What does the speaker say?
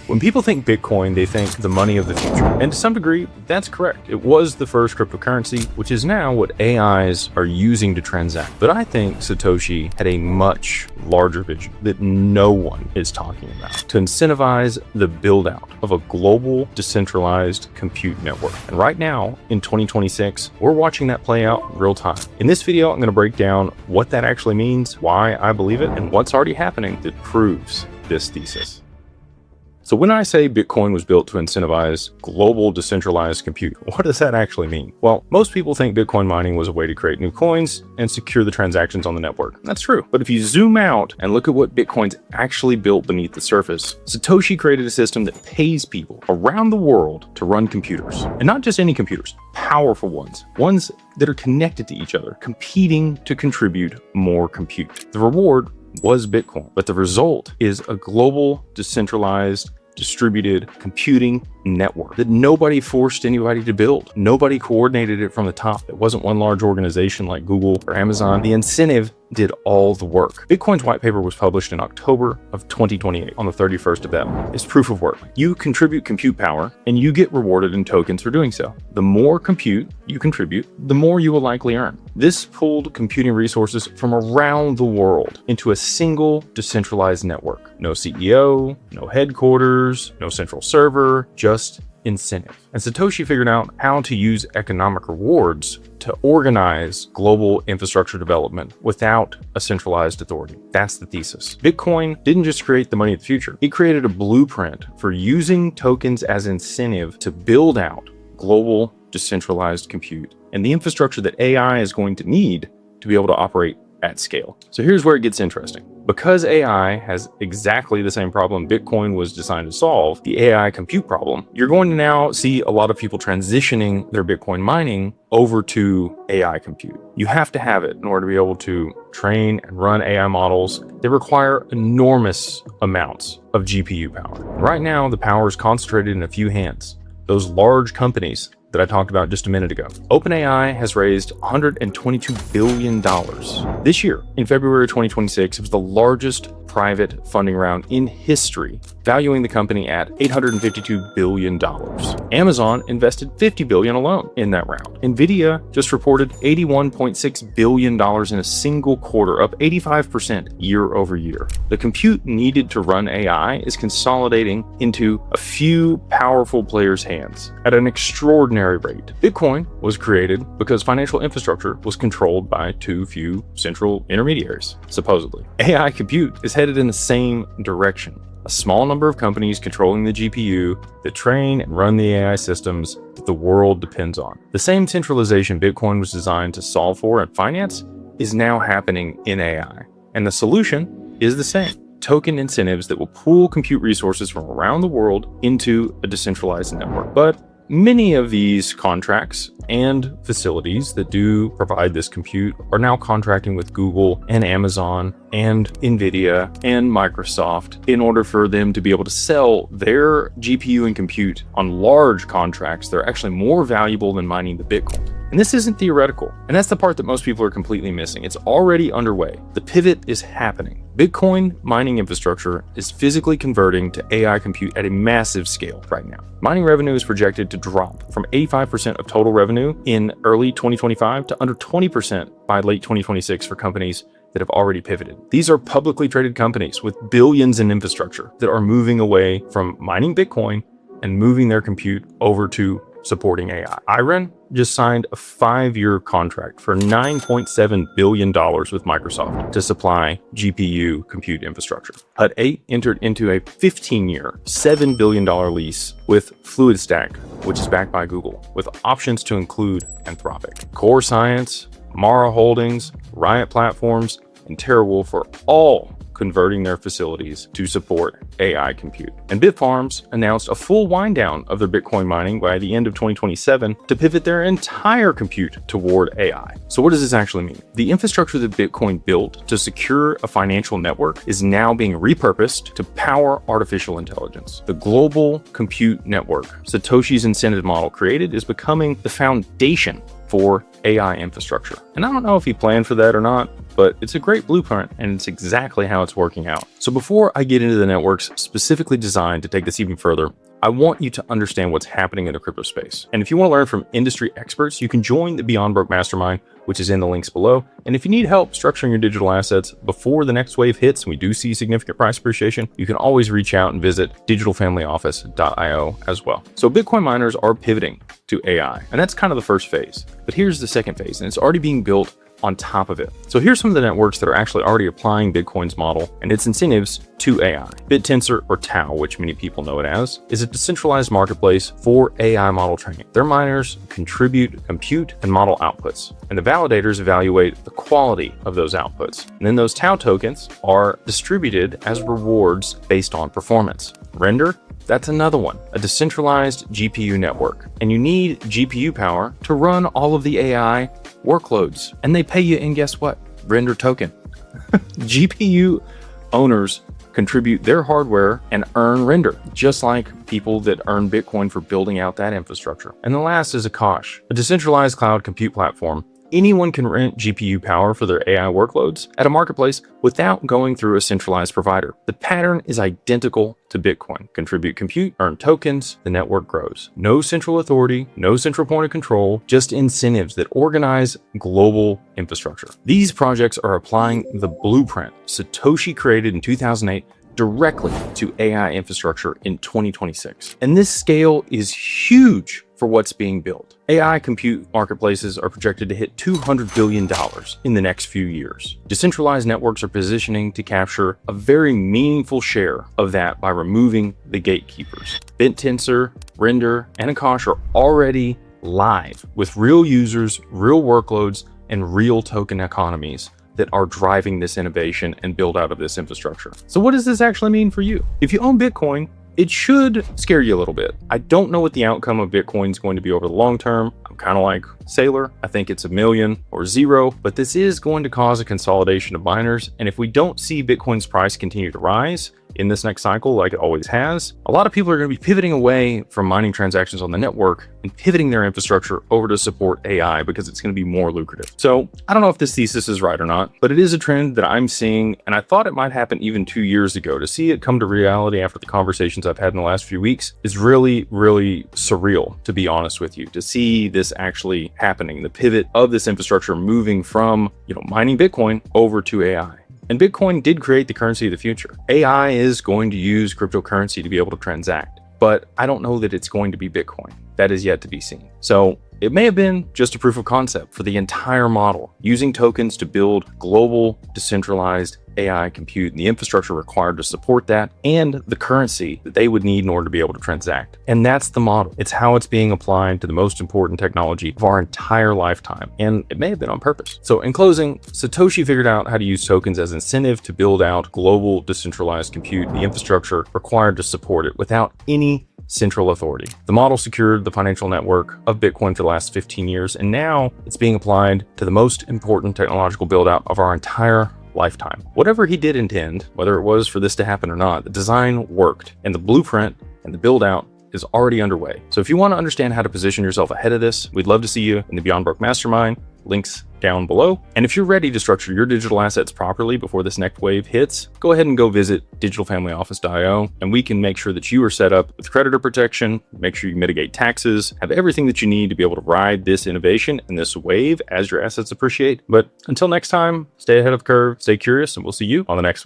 When people think Bitcoin, they think the money of the future. And to some degree, that's correct. It was the first cryptocurrency, which is now what AIs are using to transact. But I think Satoshi had a much larger vision that no one is talking about, to incentivize the build out of a global decentralized compute network. And right now in 2026, we're watching that play out real time. In this video, I'm going to break down what that actually means, why I believe it, and what's already happening that proves this thesis. So when I say Bitcoin was built to incentivize global decentralized compute, what does that actually mean? Well, most people think Bitcoin mining was a way to create new coins and secure the transactions on the network. That's true. But if you zoom out and look at what Bitcoin's actually built beneath the surface, Satoshi created a system that pays people around the world to run computers. And not just any computers, powerful ones that are connected to each other, competing to contribute more compute. The reward was Bitcoin, but the result is a global, decentralized, distributed computing network that nobody forced anybody to build. Nobody coordinated it from the top. It wasn't one large organization like Google or Amazon. The incentive did all the work. Bitcoin's white paper was published in October of 2028 on the 31st of that month. It's proof of work. You contribute compute power and you get rewarded in tokens for doing so. The more compute you contribute, the more you will likely earn. This pulled computing resources from around the world into a single decentralized network. No CEO, no headquarters, no central server, just incentive. And Satoshi figured out how to use economic rewards to organize global infrastructure development without a centralized authority. That's the thesis. Bitcoin didn't just create the money of the future. It created a blueprint for using tokens as incentive to build out global decentralized compute and the infrastructure that AI is going to need to be able to operate at scale. So here's where it gets interesting. Because AI has exactly the same problem Bitcoin was designed to solve, the AI compute problem, you're going to now see a lot of people transitioning their Bitcoin mining over to AI compute. You have to have it in order to be able to train and run AI models that require enormous amounts of GPU power. Right now, the power is concentrated in a few hands. Those large companies that I talked about just a minute ago. OpenAI has raised $122 billion. This year, in February 2026, it was the largest private funding round in history, valuing the company at $852 billion. Amazon invested $50 billion alone in that round. NVIDIA just reported $81.6 billion in a single quarter, up 85% year over year. The compute needed to run AI is consolidating into a few powerful players' hands at an extraordinary rate. Bitcoin was created because financial infrastructure was controlled by too few central intermediaries, supposedly. AI compute is headed in the same direction. A small number of companies controlling the GPU that train and run the AI systems that the world depends on. The same centralization Bitcoin was designed to solve for in finance is now happening in AI. And the solution is the same. Token incentives that will pool compute resources from around the world into a decentralized network. But many of these contracts and facilities that do provide this compute are now contracting with Google and Amazon and NVIDIA and Microsoft in order for them to be able to sell their GPU and compute on large contracts that are actually more valuable than mining the Bitcoin. And this isn't theoretical. And that's the part that most people are completely missing. It's already underway. The pivot is happening. Bitcoin mining infrastructure is physically converting to AI compute at a massive scale right now. Mining revenue is projected to drop from 85% of total revenue in early 2025 to under 20% by late 2026 for companies that have already pivoted. These are publicly traded companies with billions in infrastructure that are moving away from mining Bitcoin and moving their compute over to supporting AI. Iron just signed a 5-year contract for $9.7 billion with Microsoft to supply GPU compute infrastructure. Hut 8 entered into a 15-year, $7 billion lease with FluidStack, which is backed by Google, with options to include Anthropic. Core Science, Mara Holdings, Riot Platforms, and TeraWolf are all converting their facilities to support AI compute. And Bitfarms announced a full wind down of their Bitcoin mining by the end of 2027 to pivot their entire compute toward AI. So what does this actually mean? The infrastructure that Bitcoin built to secure a financial network is now being repurposed to power artificial intelligence. The global compute network Satoshi's incentive model created is becoming the foundation for AI infrastructure. And I don't know if he planned for that or not, but it's a great blueprint and it's exactly how it's working out. So before I get into the networks specifically designed to take this even further, I want you to understand what's happening in the crypto space. And if you want to learn from industry experts, you can join the Beyond Broke Mastermind, which is in the links below. And if you need help structuring your digital assets before the next wave hits and we do see significant price appreciation, you can always reach out and visit digitalfamilyoffice.io as well. So Bitcoin miners are pivoting to AI, and that's kind of the first phase. But here's the second phase, and it's already being built on top of it. So here's some of the networks that are actually already applying Bitcoin's model and its incentives to AI. Bittensor, or Tau, which many people know it as, is a decentralized marketplace for AI model training. Their miners contribute compute and model outputs, and the validators evaluate the quality of those outputs. And then those Tau tokens are distributed as rewards based on performance. Render, that's another one, a decentralized GPU network. And you need GPU power to run all of the AI workloads. And they pay you in, guess what? Render token. GPU owners contribute their hardware and earn render, just like people that earn Bitcoin for building out that infrastructure. And the last is Akash, a decentralized cloud compute platform. Anyone can rent GPU power for their AI workloads at a marketplace without going through a centralized provider. The pattern is identical to Bitcoin. Contribute compute, earn tokens, the network grows. No central authority, no central point of control, just incentives that organize global infrastructure. These projects are applying the blueprint Satoshi created in 2008 directly to AI infrastructure in 2026. And this scale is huge for what's being built. AI compute marketplaces are projected to hit $200 billion in the next few years. Decentralized networks are positioning to capture a very meaningful share of that by removing the gatekeepers. Bittensor, Render, and Akash are already live with real users, real workloads, and real token economies that are driving this innovation and build out of this infrastructure. So what does this actually mean for you? If you own Bitcoin, it should scare you a little bit. I don't know what the outcome of Bitcoin is going to be over the long term. I'm kind of like Sailor. I think it's 1 million or 0, but this is going to cause a consolidation of miners. And if we don't see Bitcoin's price continue to rise in this next cycle, like it always has, a lot of people are going to be pivoting away from mining transactions on the network and pivoting their infrastructure over to support AI because it's going to be more lucrative. So I don't know if this thesis is right or not, but it is a trend that I'm seeing, and I thought it might happen even 2 years ago. To see it come to reality after the conversations I've had in the last few weeks is really, really surreal, to be honest with you, to see this actually happening, the pivot of this infrastructure moving from, mining Bitcoin over to AI. And Bitcoin did create the currency of the future. AI is going to use cryptocurrency to be able to transact, but I don't know that it's going to be Bitcoin. That is yet to be seen. So it may have been just a proof of concept for the entire model, using tokens to build global decentralized AI compute and the infrastructure required to support that and the currency that they would need in order to be able to transact. And that's the model. It's how it's being applied to the most important technology of our entire lifetime. And it may have been on purpose. So in closing, Satoshi figured out how to use tokens as incentive to build out global decentralized compute, the infrastructure required to support it without any central authority. The model secured the financial network of Bitcoin for the last 15 years, and now it's being applied to the most important technological build out of our entire lifetime. Whatever he did intend, whether it was for this to happen or not, the design worked, and the blueprint and the build out is already underway. So if you want to understand how to position yourself ahead of this, we'd love to see you in the Beyond Broke Mastermind. Links down below. And if you're ready to structure your digital assets properly before this next wave hits, go ahead and go visit digitalfamilyoffice.io, and we can make sure that you are set up with creditor protection, make sure you mitigate taxes, have everything that you need to be able to ride this innovation and this wave as your assets appreciate. But until next time, stay ahead of the curve, stay curious, and we'll see you on the next one.